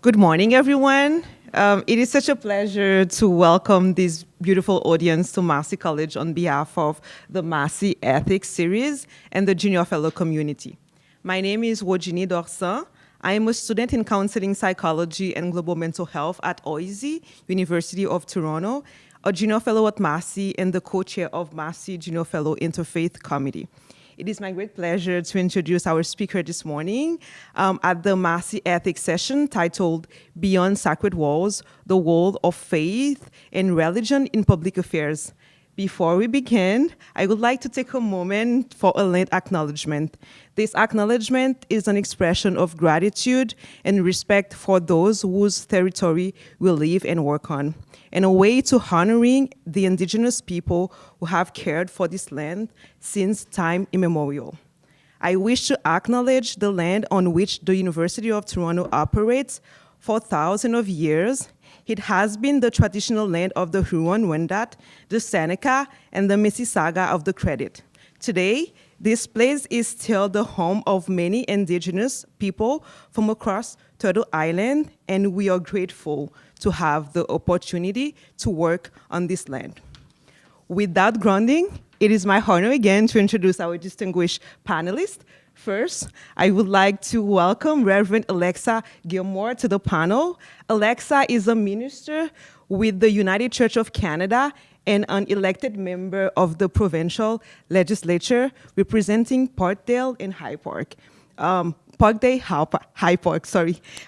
Good morning, everyone. It is such a pleasure to welcome this beautiful audience to Massey College on behalf of the Massey Ethics Series and the Junior Fellow community. My name is Wojini Dorsan. I am a student in counseling psychology and global mental health at OISE, University of Toronto, a Junior Fellow at Massey, and the co-chair of Massey Junior Fellow Interfaith Committee. It is my great pleasure to introduce our speaker this morning at the Massey Ethics session titled Beyond Sacred Walls, the Role of Faith and Religion in Public Affairs. Before we begin, I would like to take a moment for a late acknowledgement. This acknowledgement is an expression of gratitude and respect for those whose territory we live and work on, and a way to honoring the Indigenous people who have cared for this land since time immemorial. I wish to acknowledge the land on which the University of Toronto operates for thousands of years. It has been the traditional land of the Huron-Wendat, the Seneca, and the Mississauga of the Credit. Today, this place is still the home of many Indigenous people from across Turtle Island, and we are grateful to have the opportunity to work on this land. With that grounding, it is my honor again to introduce our distinguished panelists. First, I would like to welcome Reverend Alexa Gilmour to the panel. Alexa is a minister with the United Church of Canada and an elected member of the provincial legislature representing Parkdale and High Park. High Park.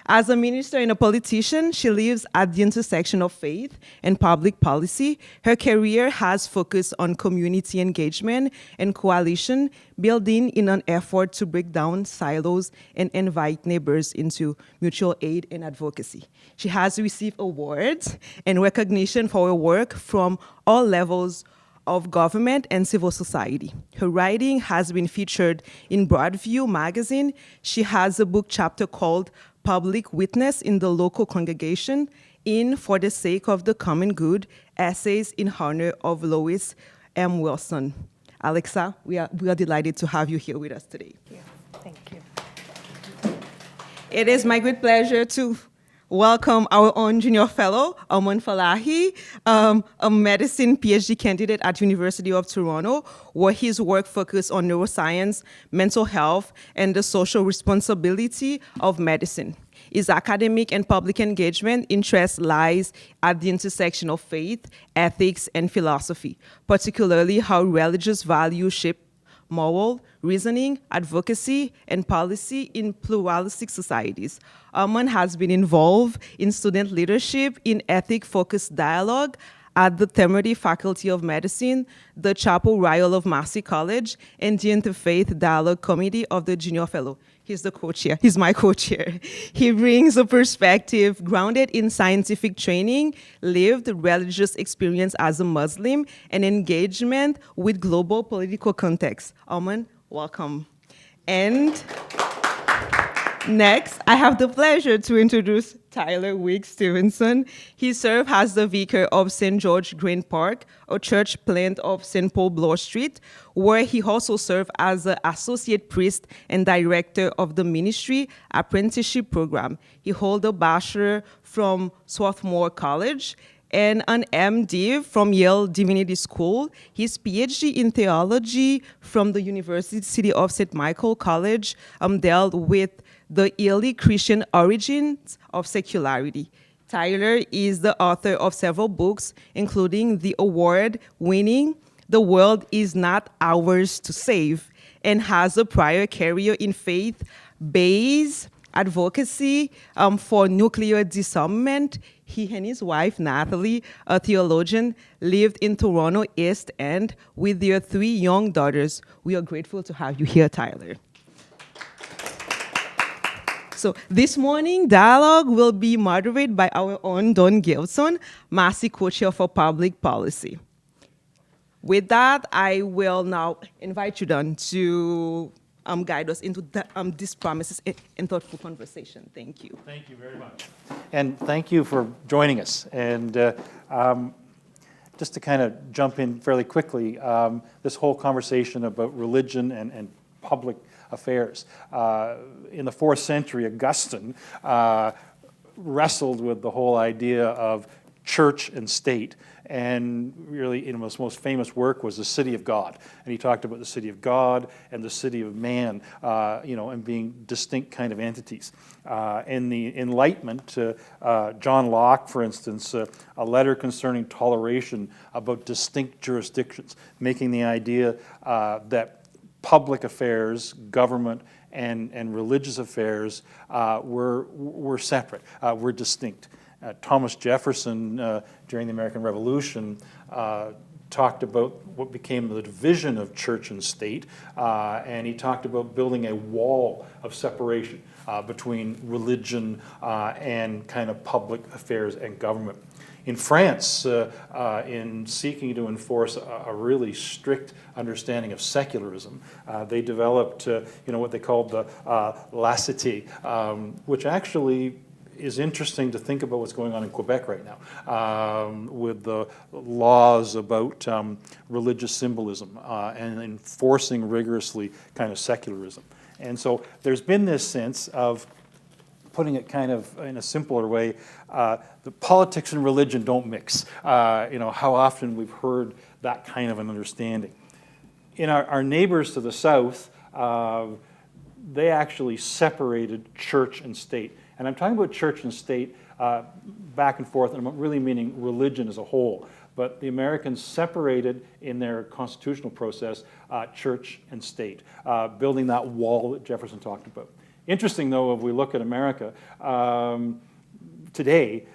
As a minister and a politician, she lives at the intersection of faith and public policy. Her career has focused on community engagement and coalition building in an effort to break down silos and invite neighbors into mutual aid and advocacy. She has received awards and recognition for her work from all levels of government and civil society. Her writing has been featured in Broadview magazine. She has a book chapter called Public Witness in the Local Congregation in For the Sake of the Common Good, Essays in Honor of Lois M. Wilson. Alexa, we are delighted to have you here with us today. Thank you. It is my great pleasure to welcome our own junior fellow, Armaan Fallahi, a medicine PhD candidate at University of Toronto, where his work focused on neuroscience, mental health, and the social responsibility of medicine. His academic and public engagement interest lies at the intersection of faith, ethics, and philosophy, particularly how religious values shape moral, reasoning, advocacy, and policy in pluralistic societies. Armaan has been involved in student leadership in ethic-focused dialogue at the Temerity Faculty of Medicine, the Chapel Royal of Massey College, and the Interfaith Dialogue Committee of the Junior Fellow. He's the co-chair. He's my co-chair. He brings a perspective grounded in scientific training, lived religious experience as a Muslim, and engagement with global political context. Armaan, welcome. And next, I have the pleasure to introduce Tyler Wigg-Stevenson. He served as the Vicar of St. George, Grange Park, a church plant of St. Paul Bloor Street, where he also served as an associate priest and director of the ministry apprenticeship program. He holds a bachelor from Swarthmore College and an MD from Yale Divinity School, his PhD in theology from the University of St. Michael College dealt with the early Christian origins of secularity. Tyler is the author of several books, including the award-winning The World Is Not Ours to Save, and has a prior career in faith-based advocacy for nuclear disarmament. He and his wife, Natalie, a theologian, lived in Toronto East End with their 3 young daughters. We are grateful to have you here, Tyler. So this morning, dialogue will be moderated by our own Don Gilson, Massey co-chair for public policy. With that, I will now invite you, Don, to guide us into these promises and thoughtful conversation. Thank you. Thank you very much. And thank you for joining us. And just to kind of jump in fairly quickly, this whole conversation about religion and public affairs. In the 4th century, Augustine wrestled with the whole idea of church and state. And really, his most famous work was The City of God. And he talked about the city of God and the city of man, and being distinct kind of entities. In the Enlightenment, John Locke, for instance, a letter concerning toleration about distinct jurisdictions, making the idea that public affairs, government, and religious affairs were separate, were distinct. Thomas Jefferson, during the American Revolution, talked about what became the division of church and state, and he talked about building a wall of separation between religion and kind of public affairs and government. In France, in seeking to enforce a really strict understanding of secularism, they developed what they called the laicité, which actually is interesting to think about what's going on in Quebec right now, with the laws about religious symbolism and enforcing rigorously kind of secularism. And so there's been this sense of, putting it kind of in a simpler way, the politics and religion don't mix. How often we've heard that kind of an understanding. In our neighbors to the south, they actually separated church and state. And I'm talking about church and state back and forth, and I'm really meaning religion as a whole. But the Americans separated in their constitutional process church and state, building that wall that Jefferson talked about. Interesting, though, if we look at America today,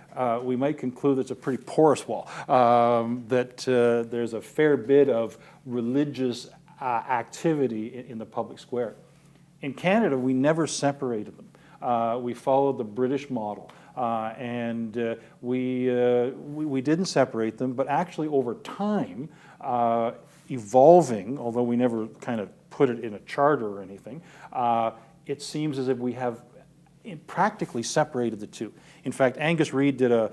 we might conclude it's a pretty porous wall, that there's a fair bit of religious activity in the public square. In Canada, we never separated them. We followed the British model, and we didn't separate them, but actually over time, evolving, although we never kind of put it in a charter or anything, it seems as if we have practically separated the two. In fact, Angus Reid did a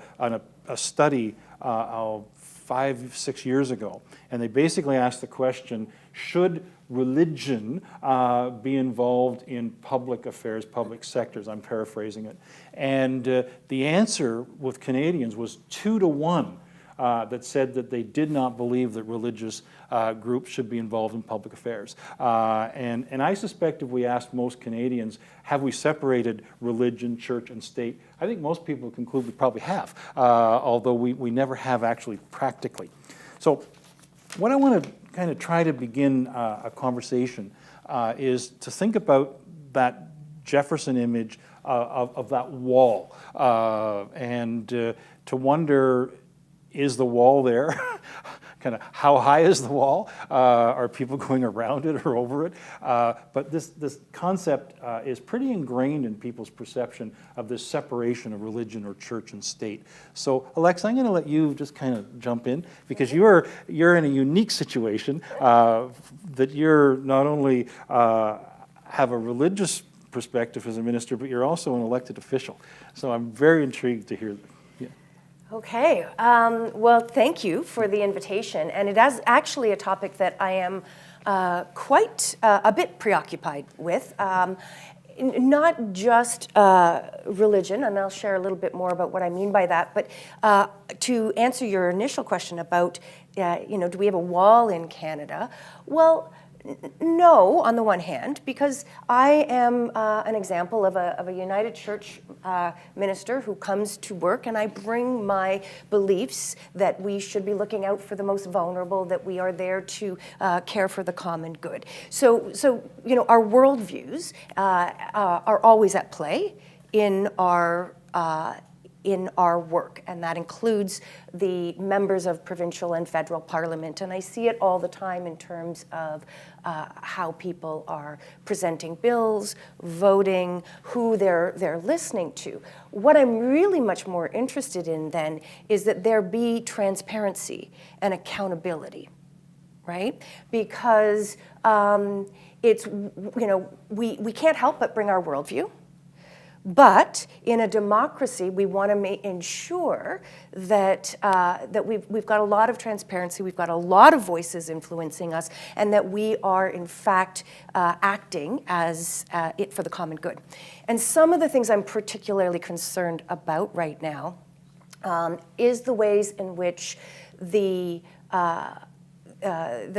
study 5-6 years ago, and they basically asked the question, should religion be involved in public affairs, public sectors? I'm paraphrasing it. And the answer with Canadians was 2-to-1 that said that they did not believe that religious groups should be involved in public affairs. And I suspect if we asked most Canadians, have we separated religion, church, and state, I think most people conclude we probably have, although we never have actually practically. So what I want to kind of try to begin a conversation is to think about that Jefferson image of that wall, and to wonder, is the wall there? Kind of how high is the wall? Are people going around it or over it? But this concept is pretty ingrained in people's perception of this separation of religion or church and state. So, Alexa, I'm going to let you just kind of jump in, because you're in a unique situation that you're not only have a religious perspective as a minister, but you're also an elected official. So I'm very intrigued to hear. Okay, well, thank you for the invitation, and it is actually a topic that I am quite a bit preoccupied with. Not just religion, and I'll share a little bit more about what I mean by that, but to answer your initial question about, do we have a wall in Canada? Well, no, on the one hand, because I am an example of a United Church minister who comes to work, and I bring my beliefs that we should be looking out for the most vulnerable, that we are there to care for the common good. So our worldviews are always at play in our work, and that includes the members of provincial and federal parliament. And I see it all the time in terms of how people are presenting bills, voting, who they're listening to. What I'm really much more interested in then is that there be transparency and accountability, right? Because it's, we can't help but bring our worldview, But in a democracy, we want to ensure that, that we've got a lot of transparency, we've got a lot of voices influencing us, and that we are, in fact, acting as it for the common good. And some of the things I'm particularly concerned about right now is the ways in which the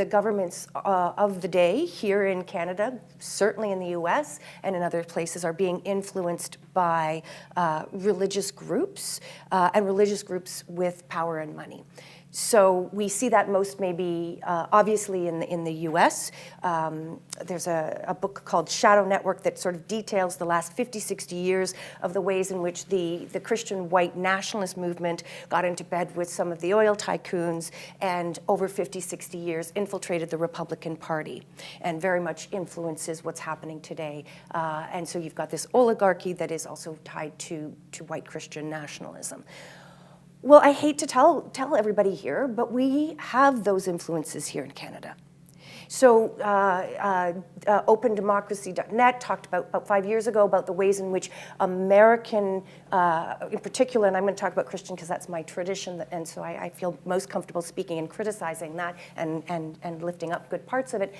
governments of the day here in Canada, certainly in the US and in other places, are being influenced by religious groups and religious groups with power and money. So we see that most maybe obviously in the US. There's a book called Shadow Network that sort of details the last 50, 60 years of the ways in which the Christian white nationalist movement got into bed with some of the oil tycoons and over 50, 60 years infiltrated the Republican Party and very much influences what's happening today. And so you've got this oligarchy that is also tied to white Christian nationalism. Well, I hate to tell everybody here, but we have those influences here in Canada. So OpenDemocracy.net talked about 5 years ago about the ways in which American, in particular, and I'm going to talk about Christian because that's my tradition, and so I feel most comfortable speaking and criticizing that and lifting up good parts of it.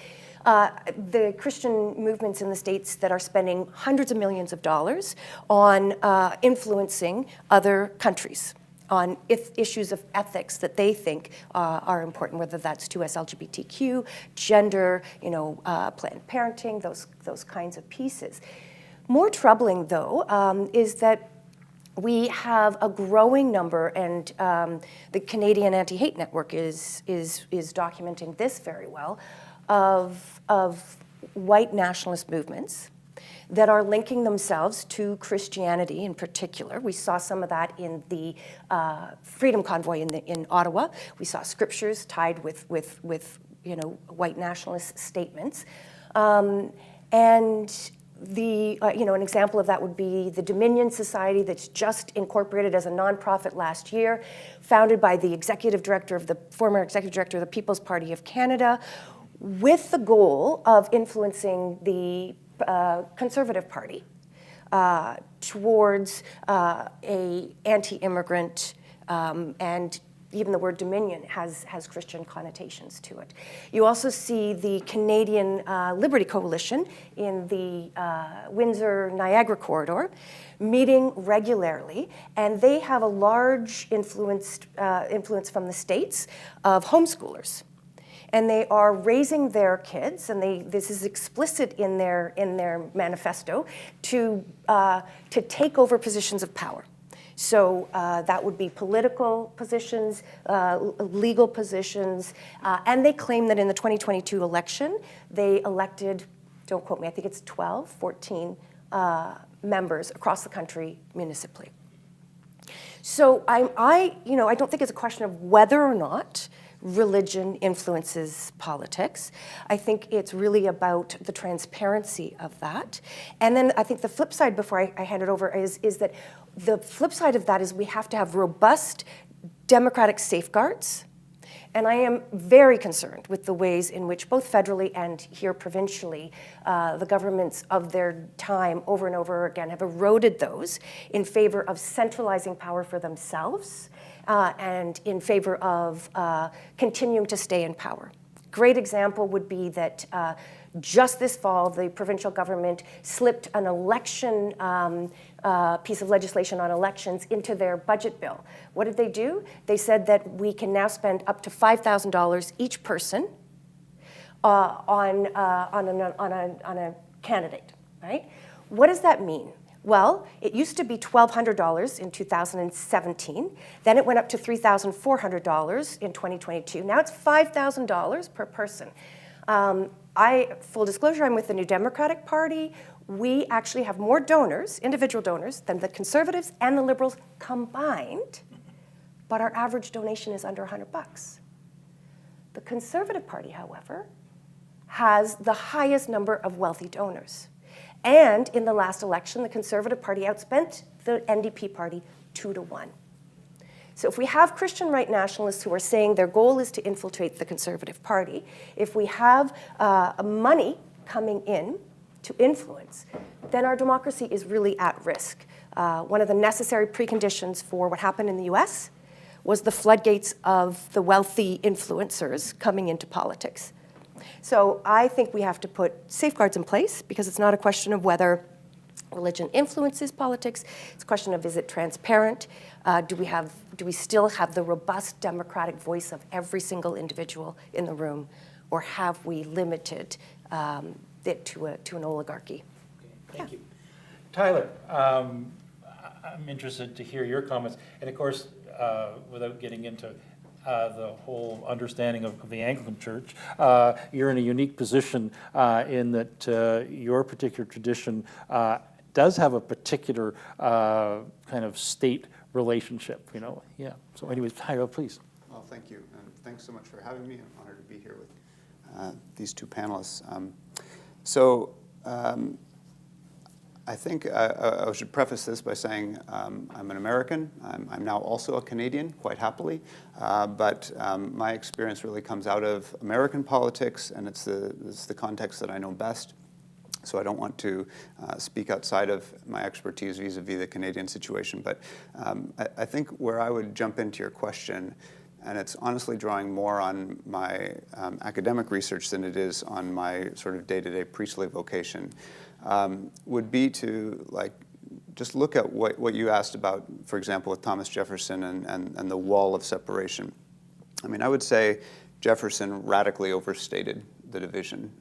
The Christian movements in the States that are spending hundreds of millions of dollars on influencing other countries on issues of ethics that they think are important, whether that's to us LGBTQ, gender, Planned Parenting, those kinds of pieces. More troubling, though, is that we have a growing number, and the Canadian Anti-Hate Network is documenting this very well, of white nationalist movements that are linking themselves to Christianity in particular. We saw some of that in the Freedom Convoy in Ottawa. We saw scriptures tied with white nationalist statements. And an example of that would be the Dominion Society that's just incorporated as a nonprofit last year, founded by the former executive director of the People's Party of Canada, with the goal of influencing the Conservative Party towards a anti-immigrant, and even the word Dominion has Christian connotations to it. You also see the Canadian Liberty Coalition in the Windsor-Niagara corridor meeting regularly, and they have a large influence from the States of homeschoolers. And they are raising their kids, and this is explicit in their manifesto, to take over positions of power. So that would be political positions, legal positions, and they claim that in the 2022 election, they elected, don't quote me, I think it's 12, 14 members across the country municipally. So I don't think it's a question of whether or not religion influences politics. I think it's really about the transparency of that. And then I think the flip side, before I hand it over, is that the flip side of that is we have to have robust democratic safeguards. And I am very concerned with the ways in which both federally and here provincially, the governments of their time over and over again have eroded those in favor of centralizing power for themselves and in favor of continuing to stay in power. Great example would be that just this fall, the provincial government slipped an election piece of legislation on elections into their budget bill. What did they do? They said that we can now spend up to $5,000 each person on a candidate, right? What does that mean? Well, it used to be $1,200 in 2017. Then it went up to $3,400 in 2022. Now it's $5,000 per person. Full disclosure, I'm with the New Democratic Party. We actually have more donors, individual donors, than the Conservatives and the Liberals combined, but our average donation is under $100. The Conservative Party, however, has the highest number of wealthy donors. And in the last election, the Conservative Party outspent the NDP Party 2-1. So if we have Christian right nationalists who are saying their goal is to infiltrate the Conservative Party, if we have money coming in to influence, then our democracy is really at risk. One of the necessary preconditions for what happened in the US was the floodgates of the wealthy influencers coming into politics. So I think we have to put safeguards in place, because it's not a question of whether religion influences politics. It's a question of, is it transparent? Do we still have the robust democratic voice of every single individual in the room, or have we limited it to an oligarchy? Okay, thank you. Tyler, I'm interested to hear your comments. And of course, without getting into the whole understanding of the Anglican Church, you're in a unique position in that your particular tradition does have a particular kind of state relationship, you know. Yeah. So anyways, Tyler, please. Well, thank you. And thanks so much for having me. I'm honored to be here with these two panelists. I think I should preface this by saying I'm an American. I'm now also a Canadian, quite happily. But my experience really comes out of American politics, and it's the context that I know best. So I don't want to speak outside of my expertise vis-a-vis the Canadian situation. But I think where I would jump into your question, and it's honestly drawing more on my academic research than it is on my sort of day-to-day priestly vocation, would be to just look at what you asked about, for example, with Thomas Jefferson and the wall of separation. I mean, I would say Jefferson radically overstated the division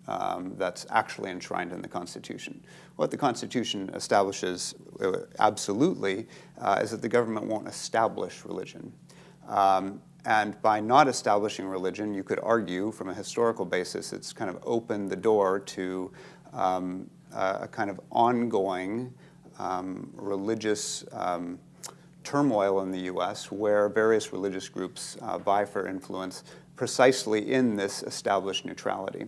that's actually enshrined in the Constitution. What the Constitution establishes absolutely is that the government won't establish religion. And by not establishing religion, you could argue from a historical basis, it's kind of opened the door to a kind of ongoing religious turmoil in the US, where various religious groups vie for influence precisely in this established neutrality.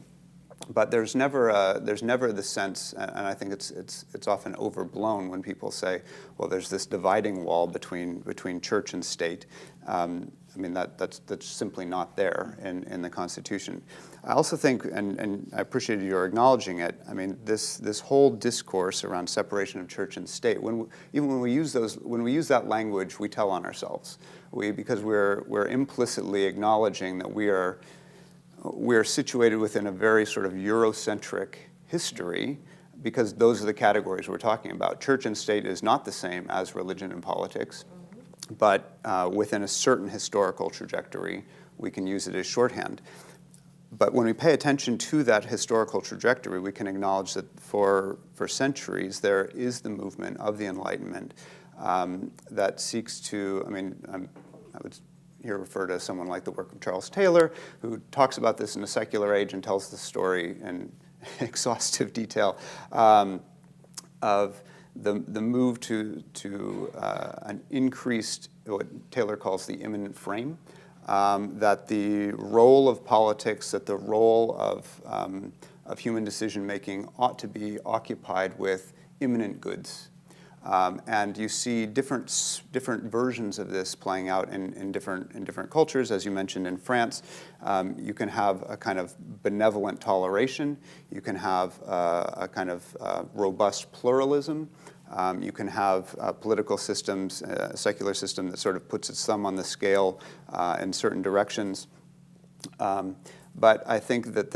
But there's never the sense, and I think it's often overblown when people say, well, there's this dividing wall between church and state. I mean, that's simply not there in the Constitution. I also think, and I appreciated your acknowledging it, I mean, this whole discourse around separation of church and state, even when we use that language, we tell on ourselves. Because we're implicitly acknowledging that we are situated within a very sort of Eurocentric history, because those are the categories we're talking about. Church and state is not the same as religion and politics, but within a certain historical trajectory, we can use it as shorthand. But when we pay attention to that historical trajectory, we can acknowledge that for centuries, there is the movement of the Enlightenment that seeks to, I mean, I would here refer to someone like the work of Charles Taylor, who talks about this in a secular age and tells the story in exhaustive detail of the move to an increased, what Taylor calls the immanent frame, that the role of politics, that the role of human decision-making ought to be occupied with immanent goods. And you see different versions of this playing out in different cultures. As you mentioned, in France, you can have a kind of benevolent toleration. You can have a kind of robust pluralism. You can have political systems, a secular system that sort of puts its thumb on the scale in certain directions. But I think that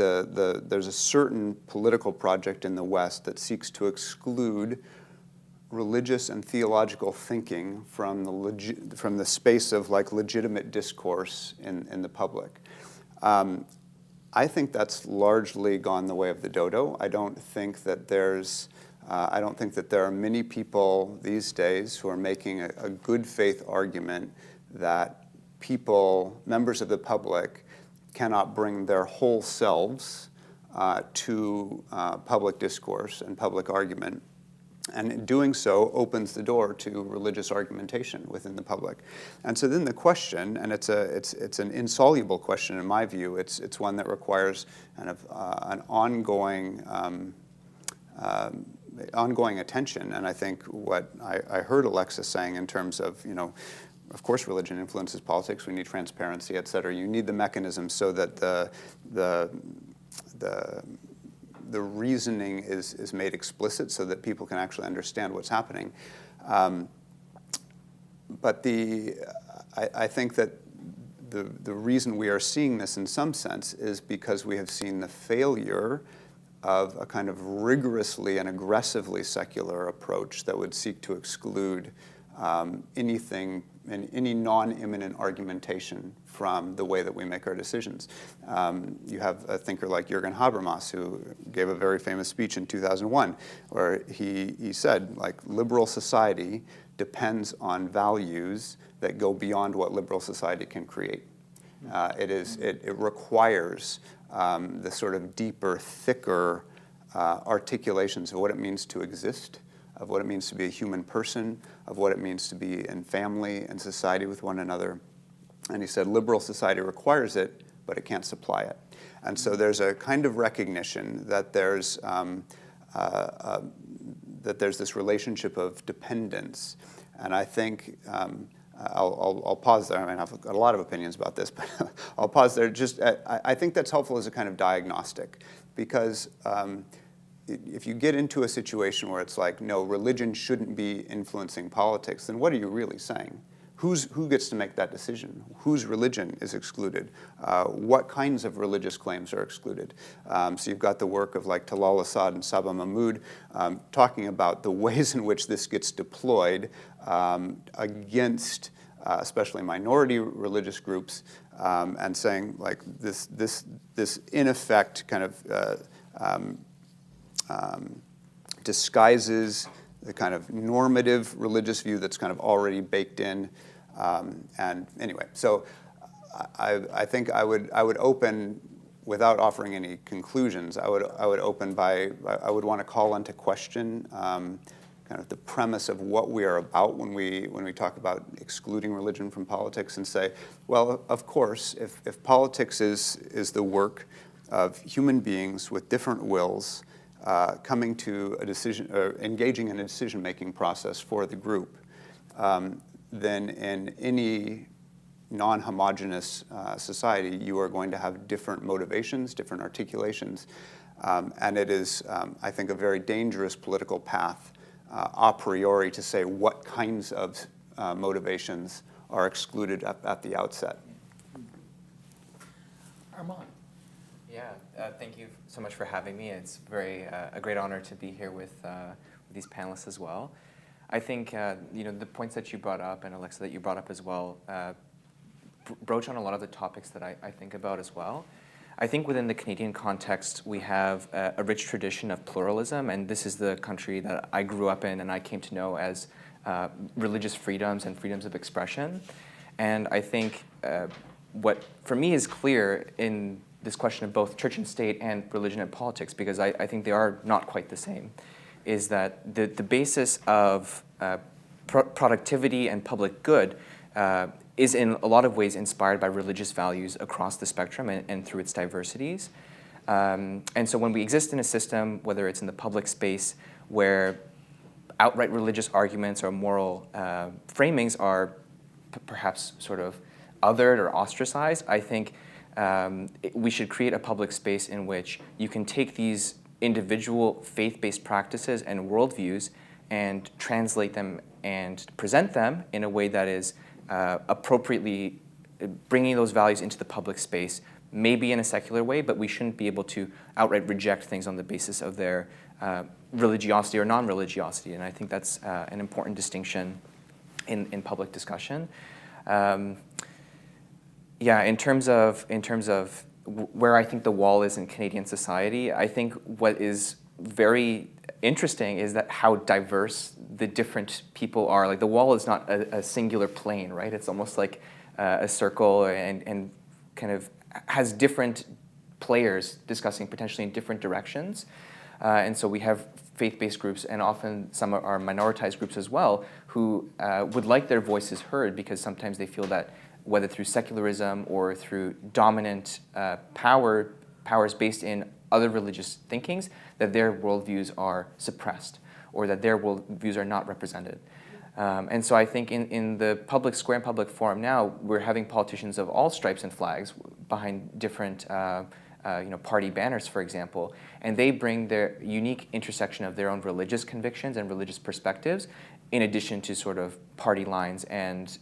there's a certain political project in the West that seeks to exclude religious and theological thinking from the space of legitimate discourse in the public. I think that's largely gone the way of the dodo. I don't think that there are many people these days who are making a good faith argument that members of the public, cannot bring their whole selves to public discourse and public argument. And in doing so opens the door to religious argumentation within the public. And so then the question, and it's an insoluble question in my view, it's one that requires kind of an ongoing attention. And I think what I heard Alexa saying in terms of, of course religion influences politics, we need transparency, et cetera. You need the mechanism so that the the reasoning is made explicit so that people can actually understand what's happening. But I think that the reason we are seeing this in some sense is because we have seen the failure of a kind of rigorously and aggressively secular approach that would seek to exclude anything and any non-immanent argumentation from the way that we make our decisions. You have a thinker like Jürgen Habermas, who gave a very famous speech in 2001, where he said, like, liberal society depends on values that go beyond what liberal society can create. It requires the sort of deeper, thicker articulations of what it means to exist, of what it means to be a human person, of what it means to be in family and society with one another. And he said, liberal society requires it, but it can't supply it. And so there's a kind of recognition that there's this relationship of dependence. And I think I'll pause there. I mean, I've got a lot of opinions about this, but I'll pause there. Just I think that's helpful as a kind of diagnostic, because if you get into a situation where it's like, no, religion shouldn't be influencing politics, then what are you really saying? Who gets to make that decision? Whose religion is excluded? What kinds of religious claims are excluded? So you've got the work of like Talal Asad and Saba Mahmood talking about the ways in which this gets deployed against especially minority religious groups, and saying like this in effect kind of disguises the kind of normative religious view that's kind of already baked in. And anyway, so I think I would open, without offering any conclusions, I would open by, I would want to call into question kind of the premise of what we are about when we talk about excluding religion from politics, and say, well, of course, if politics is the work of human beings with different wills, coming to a decision, or engaging in a decision-making process for the group, then in any non-homogeneous society, you are going to have different motivations, different articulations, and it is, I think, a very dangerous political path a priori to say what kinds of motivations are excluded at the outset. Armaan. Yeah, thank you so much for having me. It's a great honor to be here with these panelists as well. I think the points that you brought up, and Alexa that you brought up as well, broach on a lot of the topics that I think about as well. I think within the Canadian context, we have a rich tradition of pluralism, and this is the country that I grew up in and I came to know as religious freedoms and freedoms of expression. And I think what for me is clear in this question of both church and state and religion and politics, because I think they are not quite the same, is that the basis of productivity and public good is in a lot of ways inspired by religious values across the spectrum and through its diversities. And so when we exist in a system, whether it's in the public space, where outright religious arguments or moral framings are perhaps sort of othered or ostracized, I think we should create a public space in which you can take these individual faith-based practices and worldviews and translate them and present them in a way that is appropriately bringing those values into the public space, maybe in a secular way, but we shouldn't be able to outright reject things on the basis of their religiosity or non-religiosity. And I think that's an important distinction in public discussion. Yeah, in terms of where I think the wall is in Canadian society, I think what is very interesting is that how diverse the different people are. Like, the wall is not a singular plane, right? It's almost like a circle and kind of has different players discussing potentially in different directions. And so we have faith-based groups, and often some are minoritized groups as well, who would like their voices heard, because sometimes they feel that whether through secularism or through dominant powers based in other religious thinkings, that their worldviews are suppressed, or that their worldviews are not represented. And so I think in the public square and public forum now, we're having politicians of all stripes and flags behind different party banners, for example, and they bring their unique intersection of their own religious convictions and religious perspectives, in addition to sort of party lines and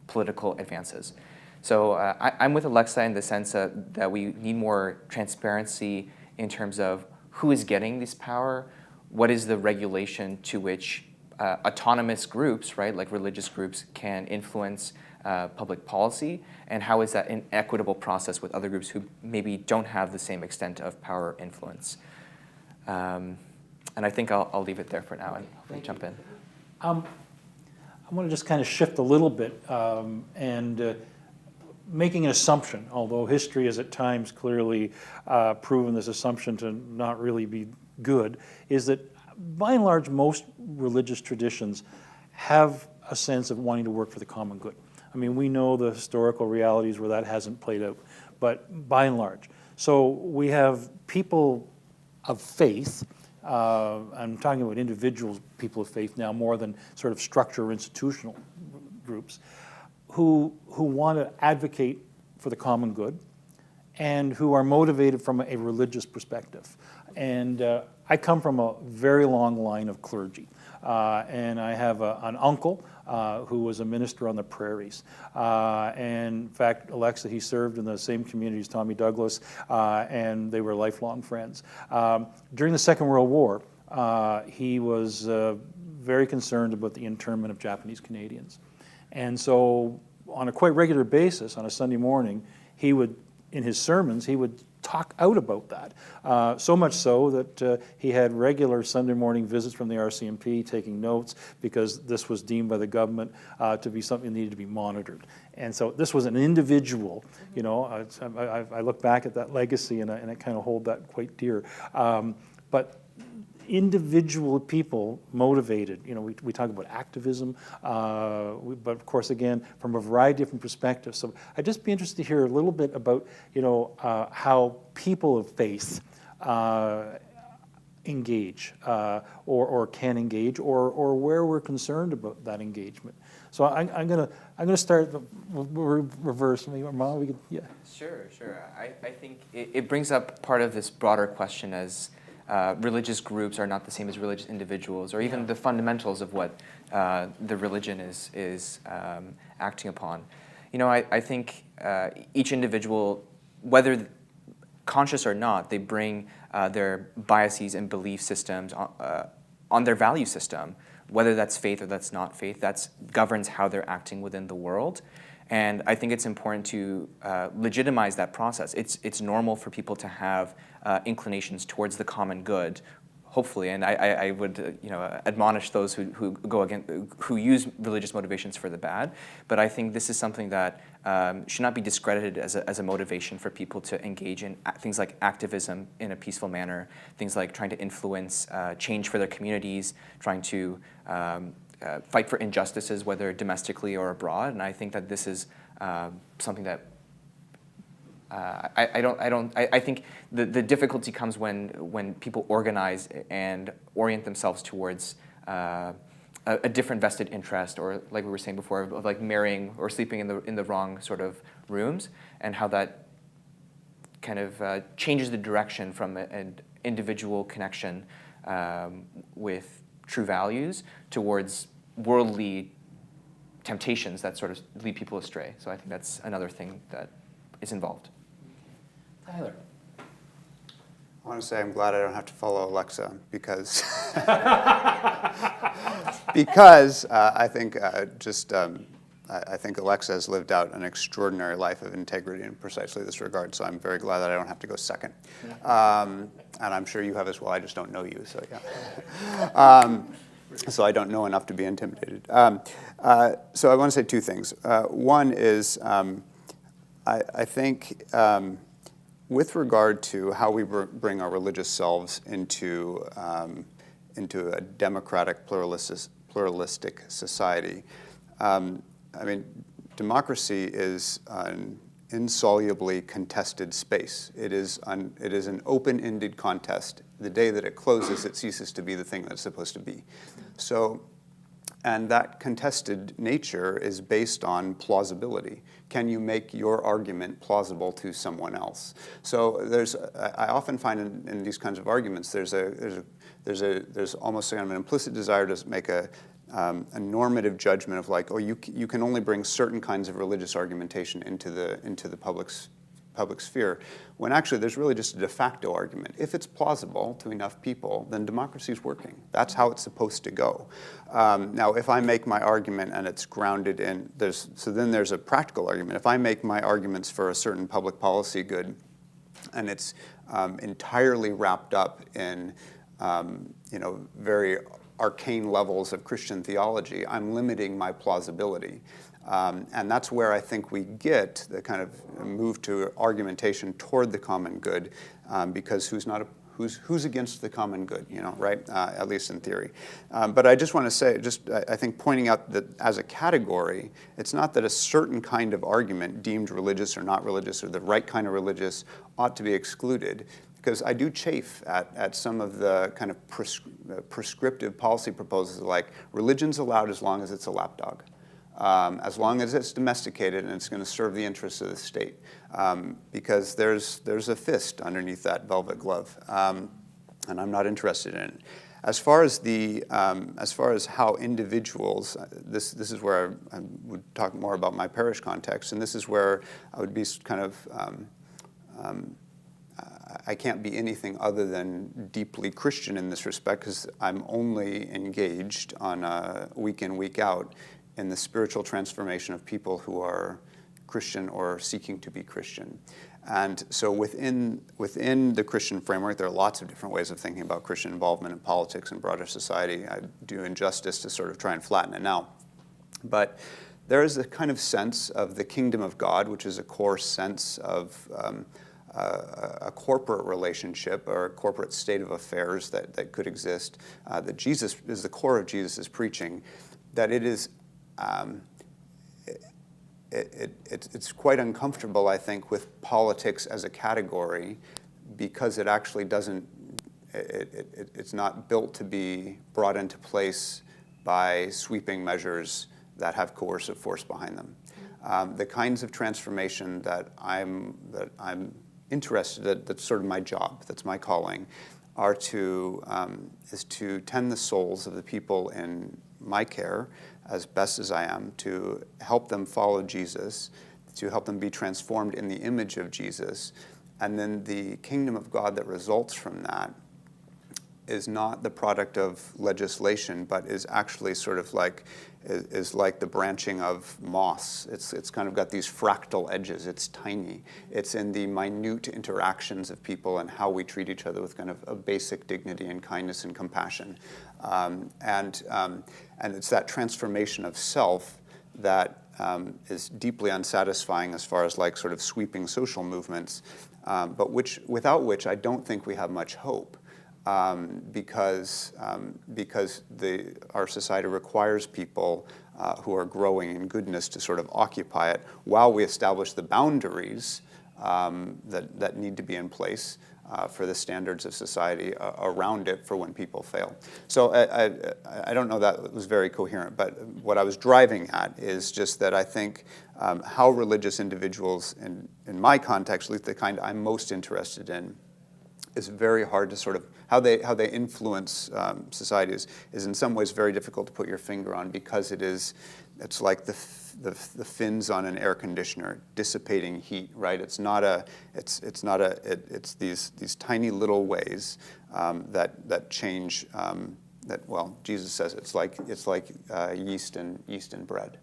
political advances. So I'm with Alexa in the sense that we need more transparency in terms of who is getting this power, what is the regulation to which autonomous groups, right, like religious groups, can influence public policy, and how is that an equitable process with other groups who maybe don't have the same extent of power or influence. And I think I'll leave it there for now and hopefully jump in. I want to just kind of shift a little bit and making an assumption, although history has at times clearly proven this assumption to not really be good, is that by and large most religious traditions have a sense of wanting to work for the common good. I mean, we know the historical realities where that hasn't played out, but by and large. So we have people of faith, I'm talking about individual people of faith now more than sort of structure or institutional groups, who want to advocate for the common good and who are motivated from a religious perspective. And I come from a very long line of clergy. And I have an uncle who was a minister on the prairies. And in fact, Alexa, he served in the same community as Tommy Douglas, and they were lifelong friends. During the Second World War, he was very concerned about the internment of Japanese Canadians. And so on a quite regular basis, on a Sunday morning, he would, in his sermons, he would talk out about that. So much so that he had regular Sunday morning visits from the RCMP taking notes because this was deemed by the government to be something that needed to be monitored. And so this was an individual, you know, I look back at that legacy and I kind of hold that quite dear. But individual people motivated, you know, we talk about activism, but of course, again, from a variety of different perspectives. So I'd just be interested to hear a little bit about, you know, how people of faith engage or can engage, or where we're concerned about that engagement. So I'm gonna start reverse. Maybe Armaan, we could, yeah. Sure. I think it brings up part of this broader question as religious groups are not the same as religious individuals, or even the fundamentals of what the religion is acting upon. You know, I think each individual, whether conscious or not, they bring their biases and belief systems on their value system, whether that's faith or that's not faith. That governs how they're acting within the world. And I think it's important to legitimize that process. It's normal for people to have inclinations towards the common good, hopefully. And I would admonish those who go against, who use religious motivations for the bad. But I think this is something that should not be discredited as a motivation for people to engage in things like activism in a peaceful manner, things like trying to influence change for their communities, trying to fight for injustices, whether domestically or abroad. And I think that this is something that I think the difficulty comes when people organize and orient themselves towards a different vested interest, or like we were saying before, of like marrying or sleeping in the wrong sort of rooms, and how that kind of changes the direction from an individual connection with true values towards worldly temptations that sort of lead people astray. So I think that's another thing that is involved. Tyler. I want to say I'm glad I don't have to follow Alexa because I think I think Alexa has lived out an extraordinary life of integrity in precisely this regard. So I'm very glad that I don't have to go second, and I'm sure you have as well. I just don't know you, so yeah. So I don't know enough to be intimidated. So I want to say two things. One is I think. With regard to how we bring our religious selves into a democratic, pluralistic society, I mean, democracy is an insolubly contested space. It is an open-ended contest. The day that it closes, it ceases to be the thing that it's supposed to be. So And that contested nature is based on plausibility. Can you make your argument plausible to someone else? So I often find in these kinds of arguments, there's almost an implicit desire to make a normative judgment of like, oh, you can only bring certain kinds of religious argumentation into the public sphere, when actually there's really just a de facto argument. If it's plausible to enough people, then democracy's working. That's how it's supposed to go. Now, if I make my argument and it's grounded in, then there's a practical argument. If I make my arguments for a certain public policy good, and it's entirely wrapped up in, very arcane levels of Christian theology, I'm limiting my plausibility. And that's where I think we get the kind of move to argumentation toward the common good, because who's against the common good, right? At least in theory. But I just want to say, I think pointing out that as a category, it's not that a certain kind of argument deemed religious or not religious or the right kind of religious ought to be excluded. Because I do chafe at some of the kind of prescriptive policy proposals like religion's allowed as long as it's a lapdog. As long as it's domesticated and it's going to serve the interests of the state, because there's a fist underneath that velvet glove, and I'm not interested in it. As far as how individuals, this is where I would talk more about my parish context, and this is where I would be kind of. I can't be anything other than deeply Christian in this respect because I'm only engaged on a week in, week out in the spiritual transformation of people who are Christian or seeking to be Christian. And so within the Christian framework, there are lots of different ways of thinking about Christian involvement in politics and broader society. I do injustice to sort of try and flatten it now. But there is a kind of sense of the kingdom of God, which is a core sense of a corporate relationship or a corporate state of affairs that could exist, that Jesus is the core of Jesus' preaching, that it is it's quite uncomfortable, I think, with politics as a category because it actually doesn't, it's not built to be brought into place by sweeping measures that have coercive force behind them. The kinds of transformation that I'm interested in, that's sort of my job, that's my calling, is to tend the souls of the people in my care as best as I am, to help them follow Jesus, to help them be transformed in the image of Jesus. And then the kingdom of God that results from that is not the product of legislation, but is actually sort of like the branching of moss. It's kind of got these fractal edges. It's tiny. It's in the minute interactions of people and how we treat each other with kind of a basic dignity and kindness and compassion. And it's that transformation of self that is deeply unsatisfying as far as like sort of sweeping social movements, but without which I don't think we have much hope. Because our society requires people who are growing in goodness to sort of occupy it while we establish the boundaries that need to be in place for the standards of society around it for when people fail. So I don't know that was very coherent, but what I was driving at is just that I think how religious individuals, in my context, at least the kind I'm most interested in, is very hard to sort of, how they influence societies is in some ways very difficult to put your finger on because it's like the fins on an air conditioner dissipating heat, right? It's these tiny little ways that change, Jesus says it's like yeast in bread.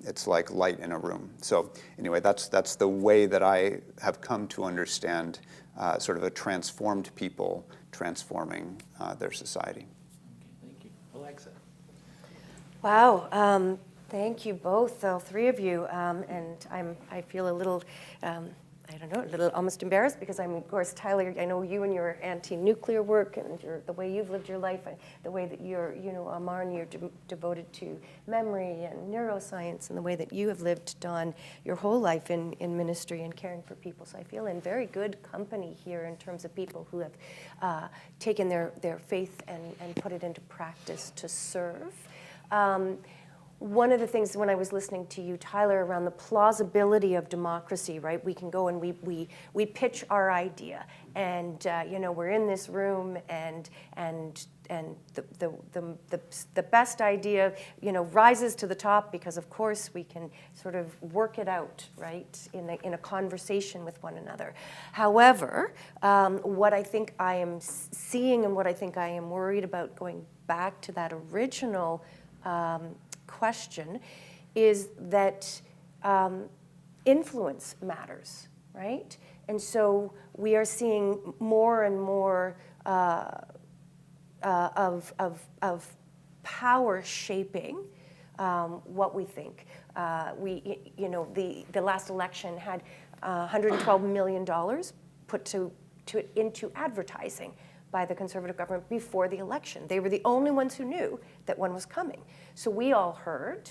It's like light in a room. So anyway, that's the way that I have come to understand sort of a transformed people transforming their society. Okay, thank you. Alexa. Wow. Thank you both, all three of you. And I feel a little, I don't know, a little almost embarrassed because of course, Tyler, I know you and your anti-nuclear work and the way you've lived your life, the way that you're, Armaan, you're devoted to memory and neuroscience, and the way that you have lived, Dawn, your whole life in ministry and caring for people. So I feel in very good company here in terms of people who have taken their faith and put it into practice to serve. One of the things when I was listening to you, Tyler, around the plausibility of democracy, right? We can go and we pitch our idea, and we're in this room, and the best idea rises to the top because of course we can sort of work it out, right, in a conversation with one another. However, what I think I am seeing and what I think I am worried about, going back to that original question, is that influence matters, right? And so we are seeing more and more of power shaping what we think. The last election had $112 million put into advertising by the Conservative government before the election. They were the only ones who knew that one was coming. So we all heard,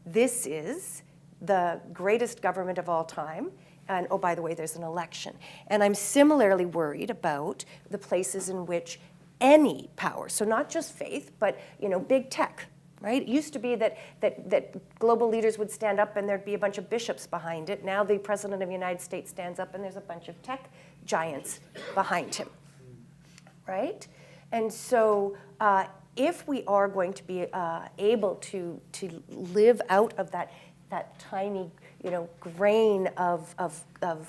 this is the greatest government of all time, and oh, by the way, there's an election. And I'm similarly worried about the places in which any power, so not just faith, but big tech, right? It used to be that global leaders would stand up and there'd be a bunch of bishops behind it. Now the President of the United States stands up and there's a bunch of tech giants behind him, right? And so if we are going to be able to live out of that tiny grain of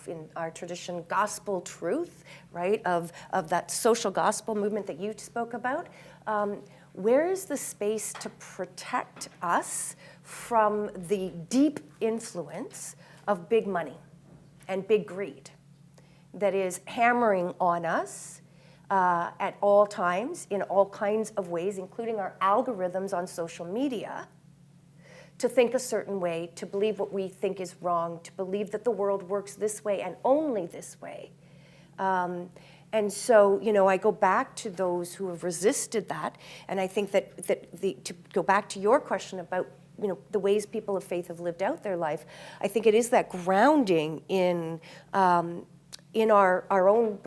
in our tradition gospel truth, right, of that social gospel movement that you spoke about, where is the space to protect us from the deep influence of big money and big greed that is hammering on us at all times in all kinds of ways, including our algorithms on social media, to think a certain way, to believe what we think is wrong, to believe that the world works this way and only this way. And so, I go back to those who have resisted that, and I think that to go back to your question about the ways people of faith have lived out their life, I think it is that grounding in our own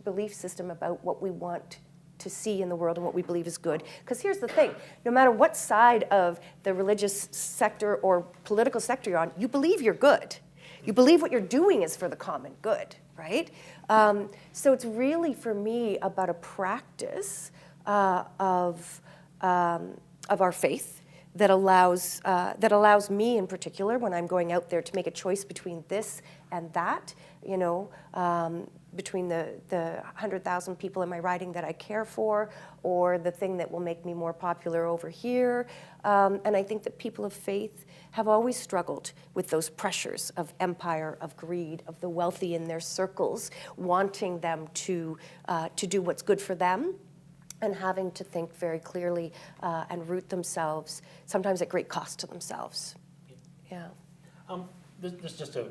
belief system about what we want to see in the world and what we believe is good. Because here's the thing, no matter what side of the religious sector or political sector you're on, you believe you're good. You believe what you're doing is for the common good, right? So it's really, for me, about a practice of our faith that allows me in particular, when I'm going out there, to make a choice between this and that, between the 100,000 people in my riding that I care for, or the thing that will make me more popular over here. And I think that people of faith have always struggled with those pressures of empire, of greed, of the wealthy in their circles, wanting them to do what's good for them, and having to think very clearly and root themselves, sometimes at great cost to themselves. Yeah. This is just a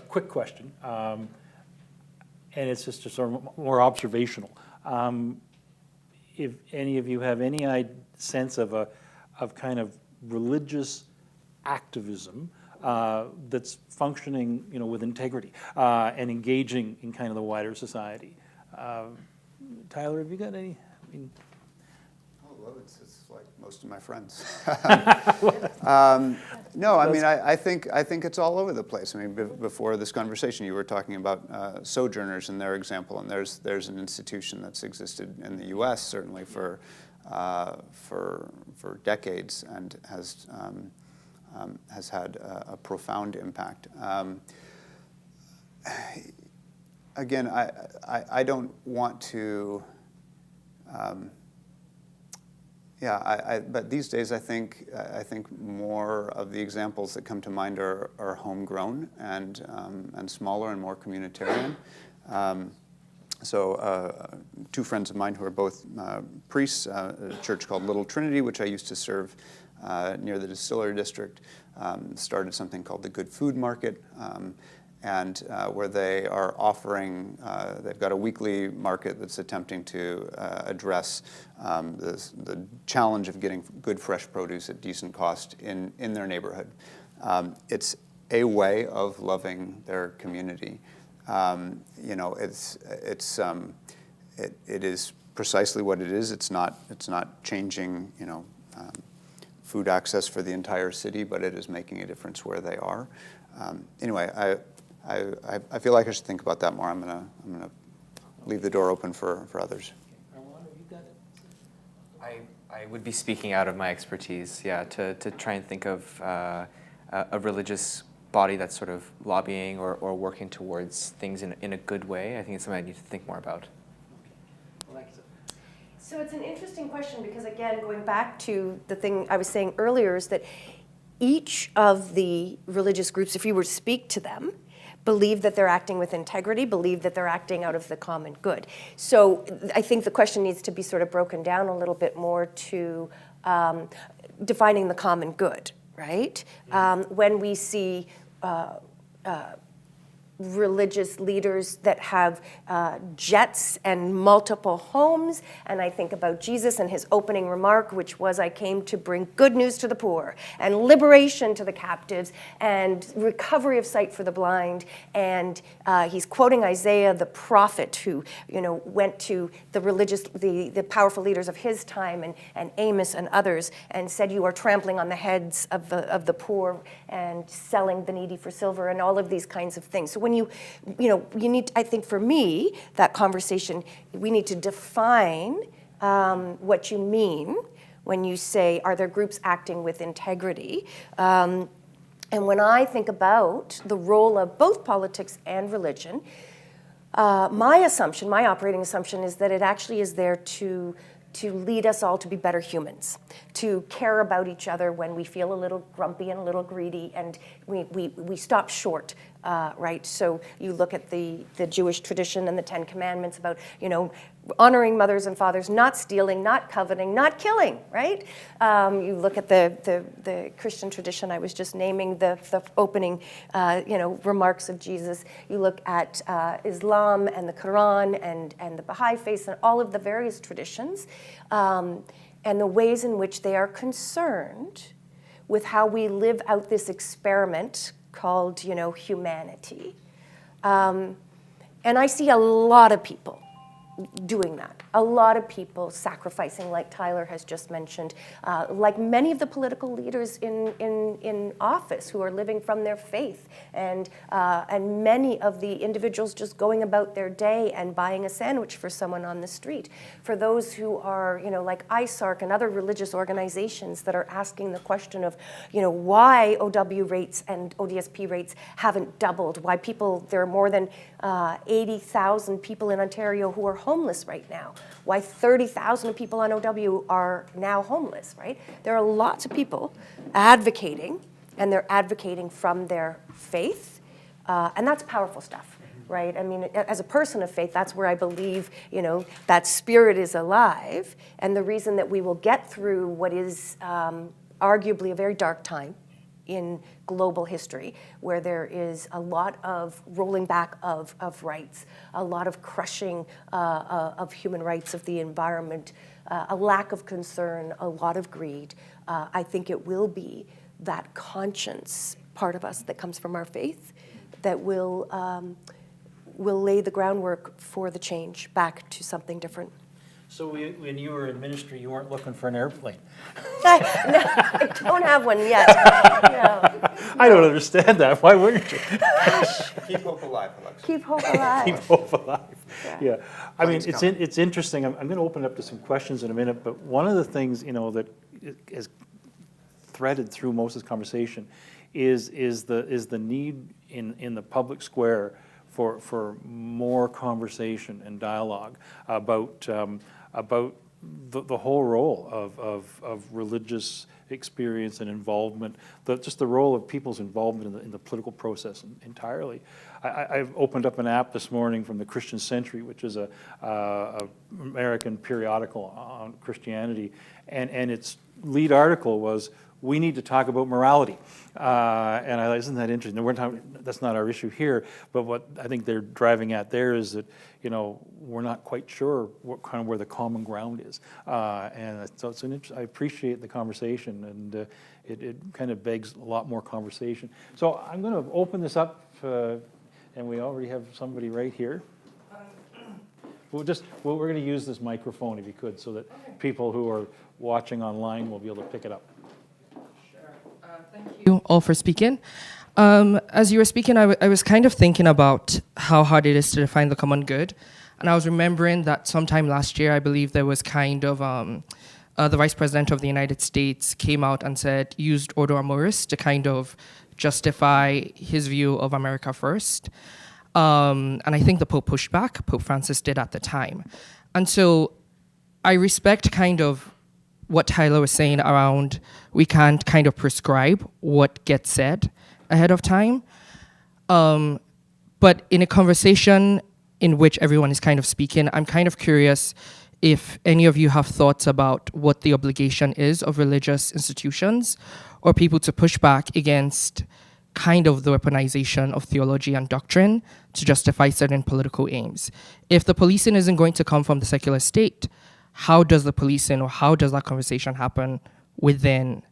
quick question. And it's just a sort of more observational. If any of you have any sense of kind of religious activism that's functioning, with integrity and engaging in kind of the wider society. Tyler, have you got any? Well, it's like most of my friends. No, I mean, I think it's all over the place. I mean, before this conversation, you were talking about Sojourners and their example, and there's an institution that's existed in the U.S. certainly for decades and has had a profound impact. Again, I don't want to. But these days I think more of the examples that come to mind are homegrown and smaller and more communitarian. So two friends of mine who are both priests, a church called Little Trinity, which I used to serve near the Distillery District, started something called the Good Food Market. And where they are offering, they've got a weekly market that's attempting to address the challenge of getting good fresh produce at decent cost in their neighborhood. It's a way of loving their community. It is precisely what it is. It's not changing, food access for the entire city, but it is making a difference where they are. Anyway, I feel like I should think about that more. I'm gonna leave the door open for others. I would be speaking out of my expertise, yeah, to try and think of a religious body that's sort of lobbying or working towards things in a good way. I think it's something I need to think more about. So it's an interesting question because, again, going back to the thing I was saying earlier, is that each of the religious groups, if you were to speak to them, believe that they're acting with integrity, believe that they're acting out of the common good. So I think the question needs to be sort of broken down a little bit more to defining the common good, right? When we see religious leaders that have jets and multiple homes. And I think about Jesus and his opening remark, which was, I came to bring good news to the poor and liberation to the captives and recovery of sight for the blind. And he's quoting Isaiah, the prophet, who went to the powerful leaders of his time and Amos and others and said, you are trampling on the heads of the poor and selling the needy for silver and all of these kinds of things. So when you need, I think for me, that conversation, we need to define what you mean when you say, are there groups acting with integrity? And when I think about the role of both politics and religion, my operating assumption is that it actually is there to lead us all to be better humans, to care about each other when we feel a little grumpy and a little greedy, and we stop short, right? So you look at the Jewish tradition and the Ten Commandments about, honoring mothers and fathers, not stealing, not coveting, not killing, right? You look at the Christian tradition I was just naming, the opening, remarks of Jesus. You look at Islam and the Quran and the Baha'i faith and all of the various traditions, and the ways in which they are concerned with how we live out this experiment called, humanity. And I see a lot of people doing that. A lot of people sacrificing, like Tyler has just mentioned, like many of the political leaders in office who are living from their faith, and many of the individuals just going about their day and buying a sandwich for someone on the street. For those who are, like ISARC and other religious organizations that are asking the question of, why OW rates and ODSP rates haven't doubled, why there are more than 80,000 people in Ontario who are homeless right now, why 30,000 people on OW are now homeless, right? There are lots of people advocating, and they're advocating from their faith, and that's powerful stuff, right? I mean, as a person of faith, that's where I believe, that spirit is alive, and the reason that we will get through what is arguably a very dark time in global history, where there is a lot of rolling back of rights, a lot of crushing of human rights, of the environment, a lack of concern, a lot of greed. I think it will be that conscience part of us that comes from our faith that will lay the groundwork for the change back to something different. So when you were in ministry, you weren't looking for an airplane? I don't have one yet. No. I don't understand that. Why wouldn't you? Keep hope alive, Alexa. Keep hope alive. Keep hope alive. Yeah. I mean, Planes it's interesting. I'm going to open up to some questions in a minute, but one of the things, that is threaded through most of this conversation is the need in the public square for more conversation and dialogue about the whole role of religious experience and involvement, just the role of people's involvement in the political process entirely. I've opened up an app this morning from the Christian Century, which is a American periodical on Christianity, and its lead article was, we need to talk about morality. And I isn't that interesting? That's not our issue here, but what I think they're driving at there is that, we're not quite sure where the common ground is. And so I appreciate the conversation, and it kind of begs a lot more conversation. So I'm going to open this up, and we already have somebody right here. We're going to use this microphone, if you could, so that people who are watching online will be able to pick it up. you all for speaking. As you were speaking, I was kind of thinking about how hard it is to define the common good. And I was remembering that sometime last year, I believe there was kind of the Vice President of the United States came out and said, used Ordo Amoris to kind of justify his view of America first. And I think the Pope pushed back, Pope Francis did at the time. And so I respect kind of what Tyler was saying around we can't kind of prescribe what gets said ahead of time. But in a conversation in which everyone is kind of speaking, I'm kind of curious if any of you have thoughts about what the obligation is of religious institutions or people to push back against kind of the weaponization of theology and doctrine to justify certain political aims. If the policing isn't going to come from the secular state, how does the policing or how does that conversation happen within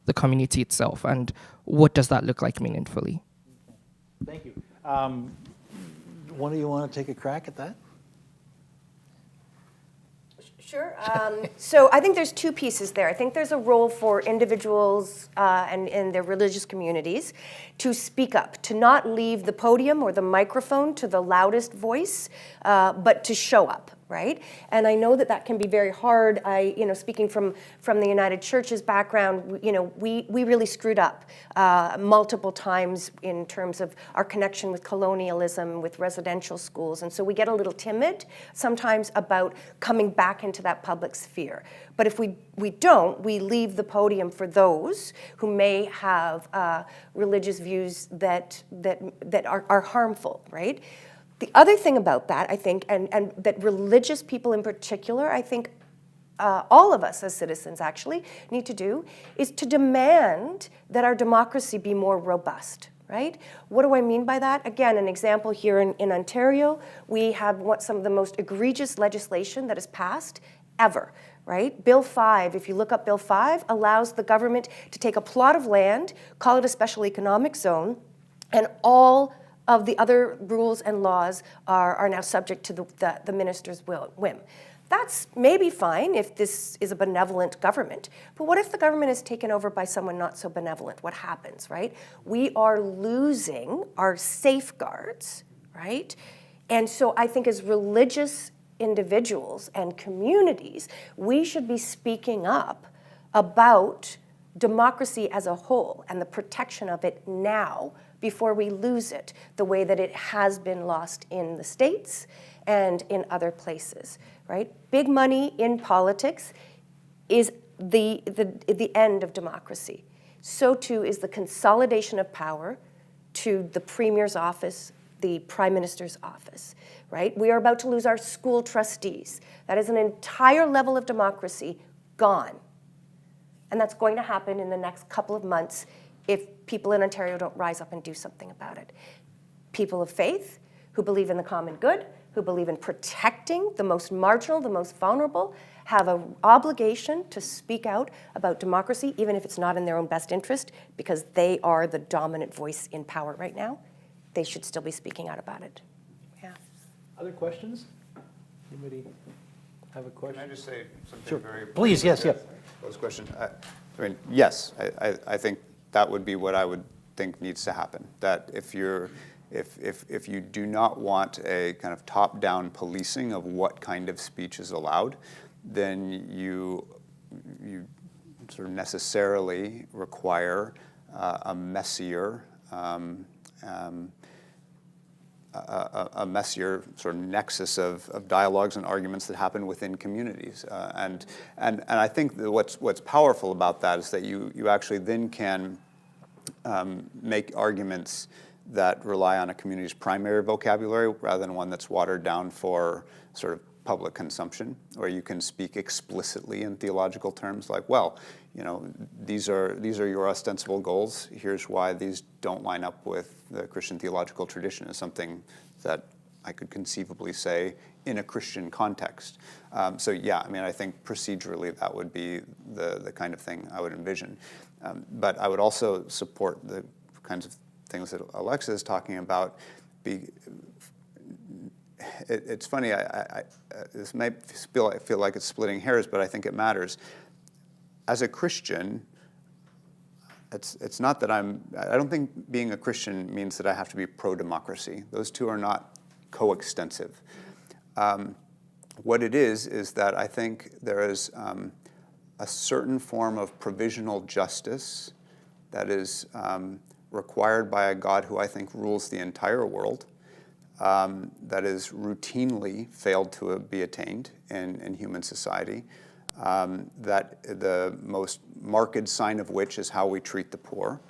the community itself? And what does that look like meaningfully? Thank you. One of you want to take a crack at that? Sure. So I think there's two pieces there. I think there's a role for individuals and their religious communities to speak up, to not leave the podium or the microphone to the loudest voice, but to show up, right? And I know that that can be very hard. Speaking from the United Church's background, we really screwed up multiple times in terms of our connection with colonialism, with residential schools, and so we get a little timid sometimes about coming back into that public sphere. But if we don't, we leave the podium for those who may have religious views that are harmful, right? The other thing about that, I think, and that religious people in particular, I think all of us as citizens actually need to do, is to demand that our democracy be more robust, right? What do I mean by that? Again, an example here in Ontario, we have some of the most egregious legislation that is passed ever, right? Bill 5, if you look up Bill 5, allows the government to take a plot of land, call it a special economic zone, and all of the other rules and laws are now subject to the minister's whim. That's maybe fine if this is a benevolent government, but what if the government is taken over by someone not so benevolent? What happens, right? We are losing our safeguards, right? And so I think as religious individuals and communities, we should be speaking up about democracy as a whole and the protection of it now before we lose it the way that it has been lost in the States and in other places, right? Big money in politics is the end of democracy. So too is the consolidation of power to the Premier's office, the Prime Minister's office, right? We are about to lose our school trustees. That is an entire level of democracy gone. And that's going to happen in the next couple of months if people in Ontario don't rise up and do something about it. People of faith who believe in the common good, who believe in protecting the most marginal, the most vulnerable, have an obligation to speak out about democracy, even if it's not in their own best interest, because they are the dominant voice in power right now. They should still be speaking out about it. Yeah. Other questions? Anybody have a question? Can I just say something Sure. very Please, yes, yeah. Those questions. I mean, yes, I think that would be what I would think needs to happen. That if you do not want a kind of top-down policing of what kind of speech is allowed, then you sort of necessarily require a messier sort of nexus of dialogues and arguments that happen within communities. And I think that what's powerful about that is that you actually then can make arguments that rely on a community's primary vocabulary rather than one that's watered down for sort of public consumption, or you can speak explicitly in theological terms like, well, these are your ostensible goals. Here's why these don't line up with the Christian theological tradition, is something that I could conceivably say in a Christian context. So yeah, I mean, I think procedurally that would be the kind of thing I would envision. But I would also support the kinds of things that Alexa is talking about. It's funny, this may feel like it's splitting hairs, but I think it matters. As a Christian, it's not that I don't think being a Christian means that I have to be pro-democracy. Those two are not coextensive. What it is that I think there is a certain form of provisional justice that is required by a God who I think rules the entire world, that is routinely failed to be attained in human society, that the most marked sign of which is how we treat the poor,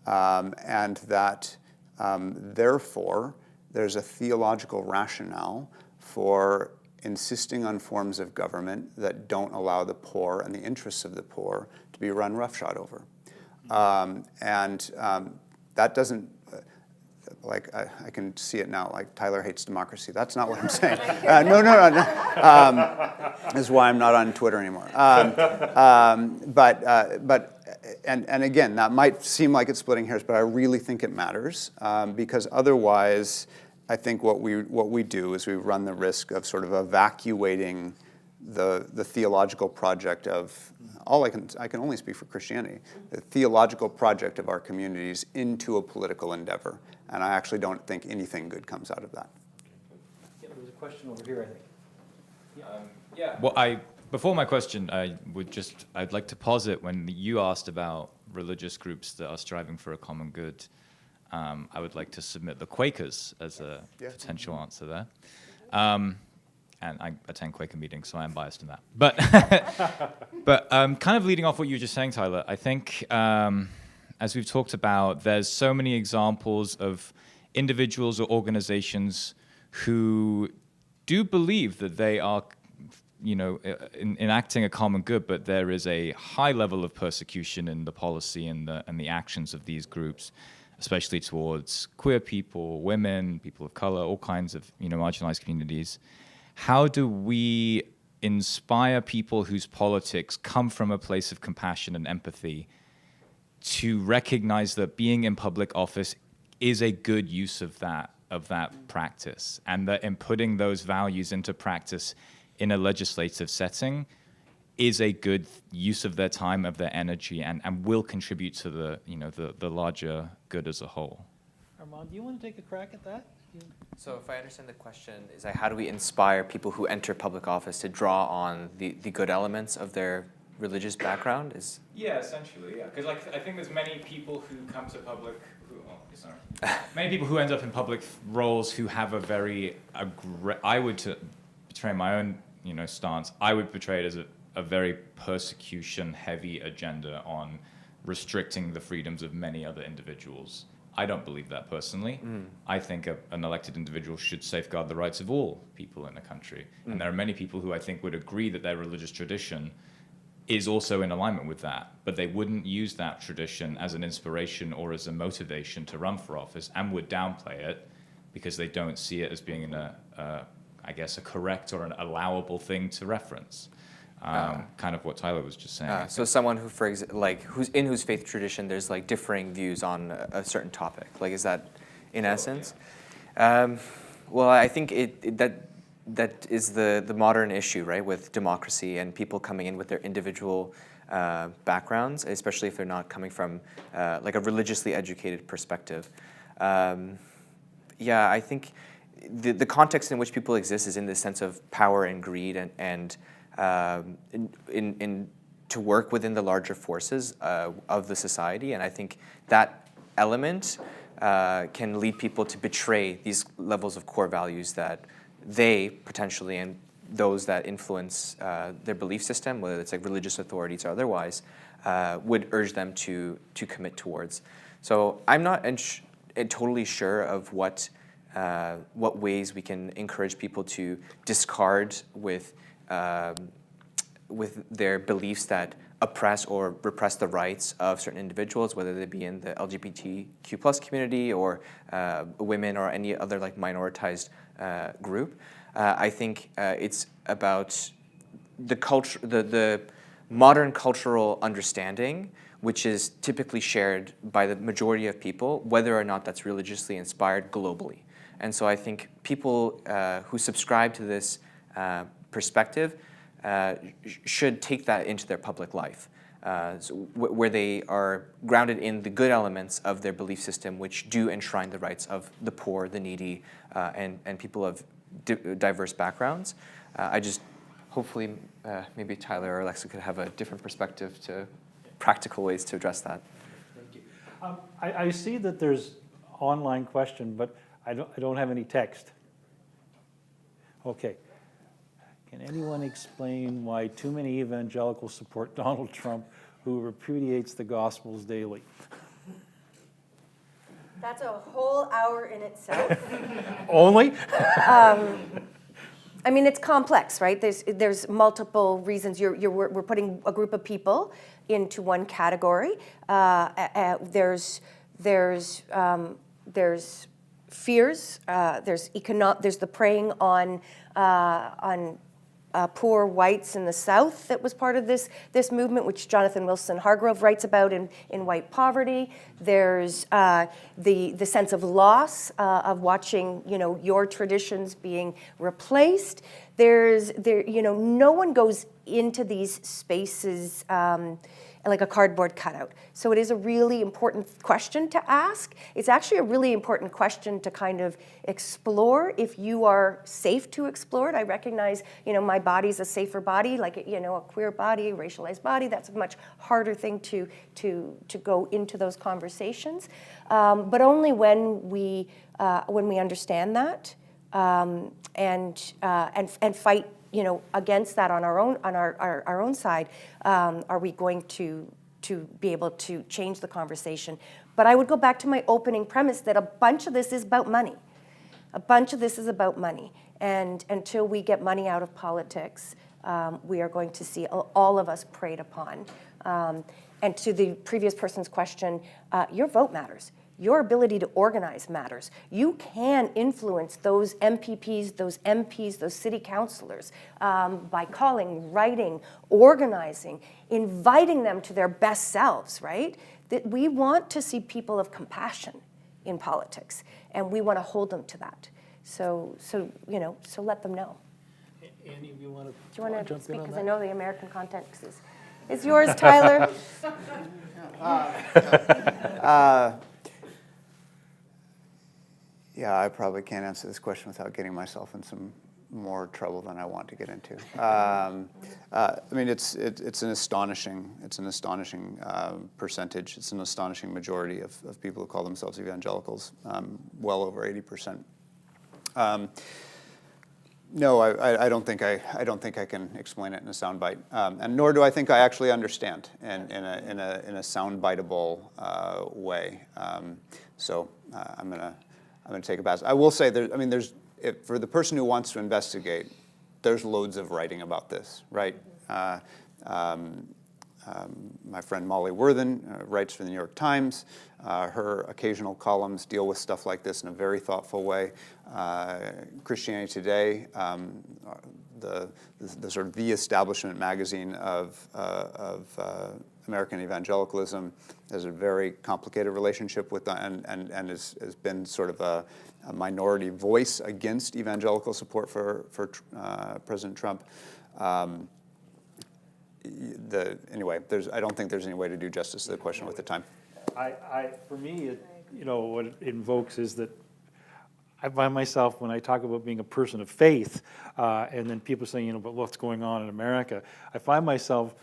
and that therefore there's a theological rationale for insisting on forms of government that don't allow the poor and the interests of the poor to be run roughshod over. That doesn't, I can see it now, like Tyler hates democracy. That's not what I'm saying. No. This is why I'm not on Twitter anymore. And again, that might seem like it's splitting hairs, but I really think it matters, because otherwise, I think what we do is we run the risk of sort of evacuating the theological project of I can only speak for Christianity, the theological project of our communities into a political endeavor, and I actually don't think anything good comes out of that. Yeah, there was a question over here, I think. Well, before my question, I'd like to posit when you asked about religious groups that are striving for a common good. I would like to submit the Quakers as a potential answer there. And I attend Quaker meetings, so I am biased in that. But kind of leading off what you were just saying, Tyler, I think as we've talked about, there's so many examples of individuals or organizations who do believe that they are, enacting a common good, but there is a high level of persecution in the policy and the actions of these groups, especially towards queer people, women, people of color, all kinds of marginalized communities. How do we inspire people whose politics come from a place of compassion and empathy to recognize that being in public office is a good use of that practice, and that in putting those values into practice in a legislative setting is a good use of their time, of their energy, and will contribute to the larger good as a whole? Armaan, do you want to take a crack at that? So if I understand the question, is how do we inspire people who enter public office to draw on the good elements of their religious background? Yeah, essentially, yeah. Because I think there's many people who come to public, many people who end up in public roles who have a very, I would portray my own stance, I would portray it as a very persecution-heavy agenda on restricting the freedoms of many other individuals. I don't believe that personally. I think an elected individual should safeguard the rights of all people in a country. And there are many people who I think would agree that their religious tradition is also in alignment with that, but they wouldn't use that tradition as an inspiration or as a motivation to run for office, and would downplay it because they don't see it as being a correct or an allowable thing to reference. Kind of what Tyler was just saying. So someone who, for whose faith tradition there's differing views on a certain topic. Is that in essence? Yeah. Well, I think that is the modern issue, right, with democracy and people coming in with their individual backgrounds, especially if they're not coming from a religiously educated perspective. I think the context in which people exist is in the sense of power and greed and to work within the larger forces of the society, and I think that element can lead people to betray these levels of core values that they potentially, and those that influence their belief system, whether it's religious authorities or otherwise, would urge them to commit towards. So I'm not totally sure of what ways we encourage encourage people to discard with their beliefs that oppress or repress the rights of certain individuals, whether they be in the LGBTQ+ community or women or any other minoritized group. I think it's about the culture, the modern cultural understanding, which is typically shared by the majority of people, whether or not that's religiously inspired globally. And so I think people who subscribe to this perspective should take that into their public life. where they are grounded in the good elements of their belief system, which do enshrine the rights of the poor, the needy, and people of diverse backgrounds. I just hopefully maybe Tyler or Alexa could have a different perspective to practical ways to address that. Thank you. I see that there's online question, but I don't have any text. Okay. Can anyone explain why too many evangelicals support Donald Trump, who repudiates the Gospels daily? That's a whole hour in itself. Only? I mean, it's complex, right? There's multiple reasons. We're putting a group of people into one category. There's fears. There's the preying on poor whites in the South that was part of this movement, which Jonathan Wilson Hargrove writes about in White Poverty. There's the sense of loss of watching, your traditions being replaced. No one goes into these spaces like a cardboard cutout. So it is a really important question to ask. It's actually a really important question to kind of explore if you are safe to explore it. I recognize, my body's a safer body, like, a queer body, racialized body. That's a much harder thing to go into those conversations. But only when we understand that and fight against that on our own side, are we going to be able to change the conversation? But I would go back to my opening premise that a bunch of this is about money. A bunch of this is about money, and until we get money out of politics, we are going to see all of us preyed upon. And to the previous person's question, your vote matters. Your ability to organize matters. You can influence those MPPs, those MPs, those city councilors by calling, writing, organizing, inviting them to their best selves, right? That we want to see people of compassion in politics, and we want to hold them to that. So let them know. Andy, do you want to Do you want to jump speak? in on Because that? I know the American context is yours, Tyler. Yeah, I probably can't answer this question without getting myself in some more trouble than I want to get into. I mean, it's an astonishing percentage. It's an astonishing majority of people who call themselves evangelicals, well over 80%. No, I don't think I can explain it in a soundbite, and nor do I think I actually understand in a soundbiteable way. So I'm gonna take a pass. I will say for the person who wants to investigate, there's loads of writing about this, right? My friend Molly Worthen writes for the New York Times. Her occasional columns deal with stuff like this in a very thoughtful way. Christianity Today, the sort of the establishment magazine of American evangelicalism, has a very complicated relationship with and has been sort of a minority voice against evangelical support for President Trump. Anyway, I don't think there's any way to do justice to the question with the time. For me, what it invokes is that I find myself, when I talk about being a person of faith, and then people saying, but what's going on in America, I find myself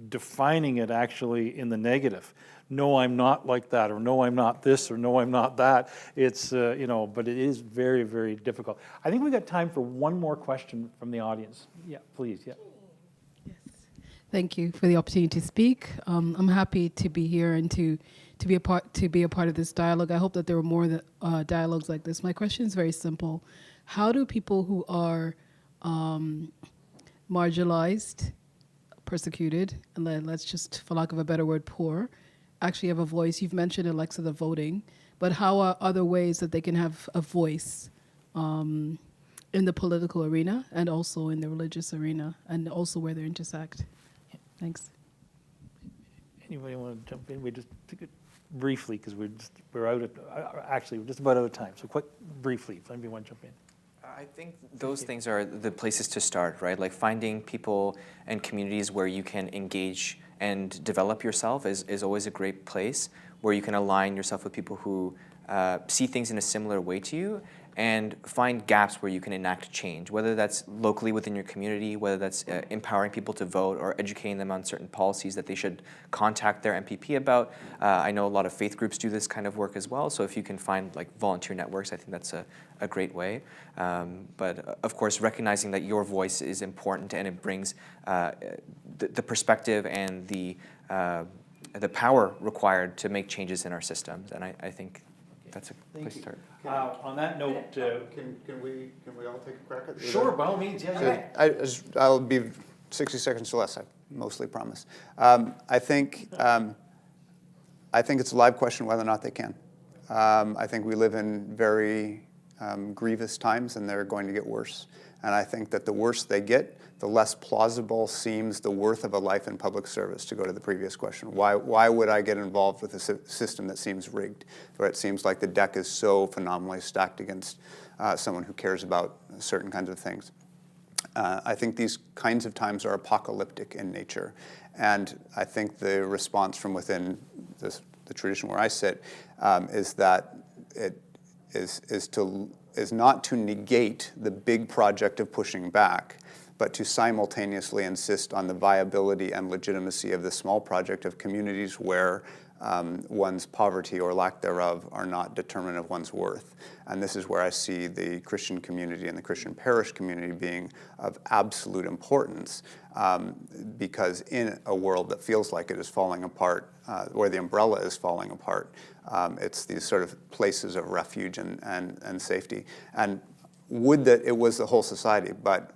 defining it actually in the negative. No, I'm not like that, or no, I'm not this, or no, I'm not that. It's, but it is very, very difficult. I think we've got time for one more question from the audience. Yeah, please, yeah. Thank you for the opportunity to speak. I'm happy to be here and to be a part of this dialogue. I hope that there are more dialogues like this. My question is very simple: how do people who are marginalized, persecuted, and let's just, for lack of a better word, poor, actually have a voice? You've mentioned, Alexa, the voting, but how are other ways that they can have a voice in the political arena and also in the religious arena, and also where they intersect? Thanks. Anybody want to jump in? We just took it briefly because we're just about out of time. So quite briefly, if anybody want to jump in. I think those things are the places to start, right? Like finding people and communities where you can engage and develop yourself is always a great place, where you can align yourself with people who see things in a similar way to you, and find gaps where you can enact change, whether that's locally within your community, whether that's empowering people to vote or educating them on certain policies that they should contact their MPP about. I know a lot of faith groups do this kind of work as well, so if you can find like volunteer networks, I think that's a great way. But of course, recognizing that your voice is important and it brings the perspective and the power required to make changes in our systems, and I think that's a place to start. On that note, Can we all take a crack at this? sure, by all means, yeah. I'll be 60 seconds or less, I mostly promise. I think it's a live question whether or not they can. I think we live in very grievous times, and they're going to get worse. And I think that the worse they get, the less plausible seems the worth of a life in public service, to go to the previous question. Why would I get involved with a system that seems rigged, where it seems like the deck is so phenomenally stacked against someone who cares about certain kinds of things? I think these kinds of times are apocalyptic in nature. And I think the response from within the tradition where I sit is that it is not to negate the big project of pushing back, but to simultaneously insist on the viability and legitimacy of the small project of communities where one's poverty or lack thereof are not determinant of one's worth. And this is where I see the Christian community and the Christian parish community being of absolute importance, because in a world that feels like it is falling apart, where the umbrella is falling apart, it's these sort of places of refuge and safety. And would that it was the whole society, but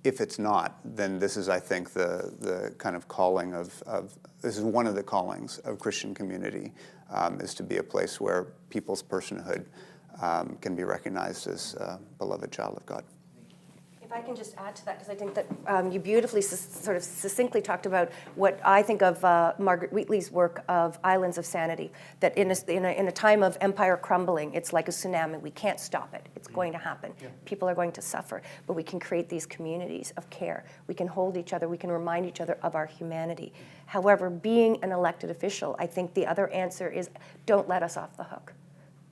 if it's not, then this is, I think, the kind of calling of this is one of the callings of Christian community, is to be a place where people's personhood can be recognized as a beloved child of God. If I can just add to that, because I think that you beautifully sort of succinctly talked about what I think of Margaret Wheatley's work of Islands of Sanity, that in a time of empire crumbling, it's like a tsunami. We can't stop it. It's going to happen. Yeah. People are going to suffer, but we can create these communities of care. We can hold each other. We can remind each other of our humanity. However, being an elected official, I think the other answer is don't let us off the hook.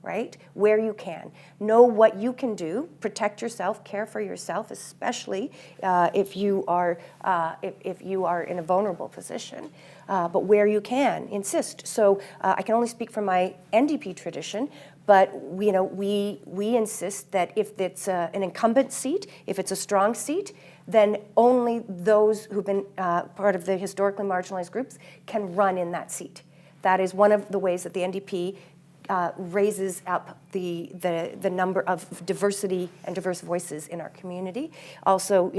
Right? Where you can. Know what you can do, protect yourself, care for yourself, especially if you are in a vulnerable position. But where you can, insist. So I can only speak from my NDP tradition, but we insist that if it's an incumbent seat, if it's a strong seat, then only those who've been part of the historically marginalized groups can run in that seat. That is one of the ways that the NDP raises up the number of diversity and diverse voices in our community. Also,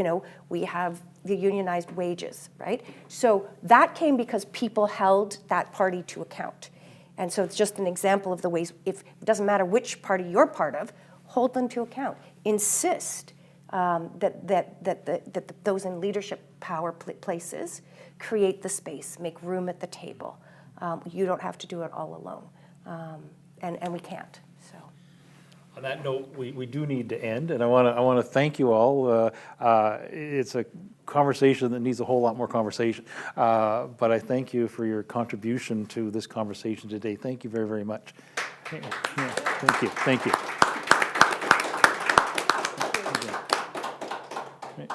we have the unionized wages, right? So that came because people held that party to account. And so it's just an example of the ways, if it doesn't matter which party you're part of, hold them to account. Insist that those in leadership power places create the space, make room at the table. You don't have to do it all alone. And we can't. So, on that note, we do need to end, and I want to thank you all. It's a conversation that needs a whole lot more conversation, but I thank you for your contribution to this conversation today. Thank you very, very much. Yeah, thank you. Thank you. Right.